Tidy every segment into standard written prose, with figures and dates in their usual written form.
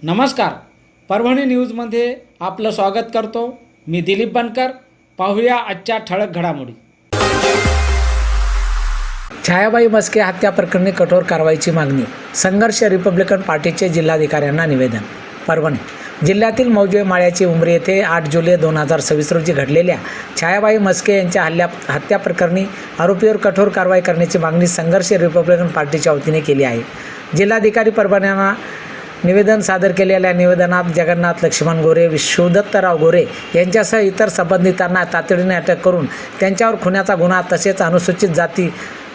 नमस्कार, परभणी न्यूजमध्ये आपलं स्वागत करतो. मी दिलीप बनकर. पाहूया आजच्या ठळक घडामोडी. छायाबाई म्हस्के हत्या प्रकरणी कठोर कारवाईची मागणी. संघर्ष रिपब्लिकन पार्टीचे जिल्हाधिकाऱ्यांना निवेदन. परभणी जिल्ह्यातील मौजे माळ्याची उमरी येथे 8 जुलै 2026 रोजी घडलेल्या छायाबाई म्हस्के यांच्या हत्या प्रकरणी आरोपीवर कठोर कारवाई करण्याची मागणी संघर्ष रिपब्लिकन पार्टीच्या वतीने केली आहे. जिल्हाधिकारी परभण्यांना निवेदन सादर केलेल्या निवेदनात जगन्नाथ लक्ष्मण गोरे, विश्वदत्तराव गोरे यांच्यासह इतर संबंधितांना तातडीने अटक करून त्यांच्यावर खुनाचा गुन्हा तसेच अनुसूचित जाती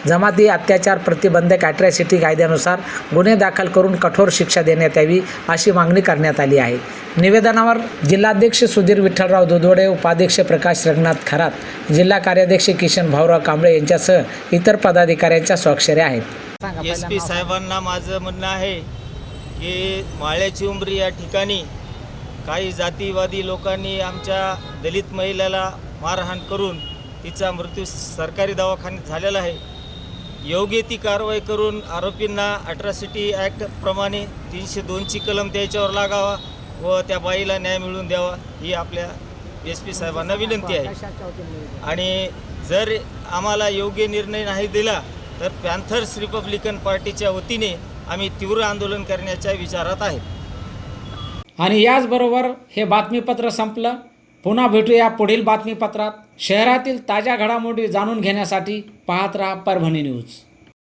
जमाती अत्याचार प्रतिबंधक ॲट्रॉसिटी कायद्यानुसार गुन्हे दाखल करून कठोर शिक्षा देण्यात यावी अशी मागणी करण्यात आली आहे. निवेदनावर जिल्हाध्यक्ष सुधीर विठ्ठलराव दुधवडे, उपाध्यक्ष प्रकाश रंगनाथ खरात, जिल्हा कार्याध्यक्ष किशन भाऊराव कांबळे यांच्यासह इतर पदाधिकाऱ्यांच्या स्वाक्षऱ्या आहेत. SP साहेबांना माझं म्हणणं आहे की माळ्याची उमरी या ठिकाणी काही जातीवादी लोकांनी आमच्या दलित महिलेला मारहाण करून तिचा मृत्यू सरकारी दवाखान्यात झालेला आहे. योग्य ती कारवाई करून आरोपींना ॲट्रॉसिटी ॲक्टप्रमाणे 302ची कलम त्याच्यावर लागावा व त्या बाईला न्याय मिळवून द्यावा ही आपल्या SP साहेबांना विनंती आहे. आणि जर आम्हाला योग्य निर्णय नाही दिला तर पॅन्थर्स रिपब्लिकन पार्टीच्या वतीने आम्ही तीव्र आंदोलन करण्याच्या विचारात आहेत. आणि याचबरोबर हे बातमीपत्र संपलं. पुन्हा भेटूया पुढील बातमीपत्रात. शहरातील ताज्या घडामोडी जाणून घेण्यासाठी पाहत राहा परभणी न्यूज.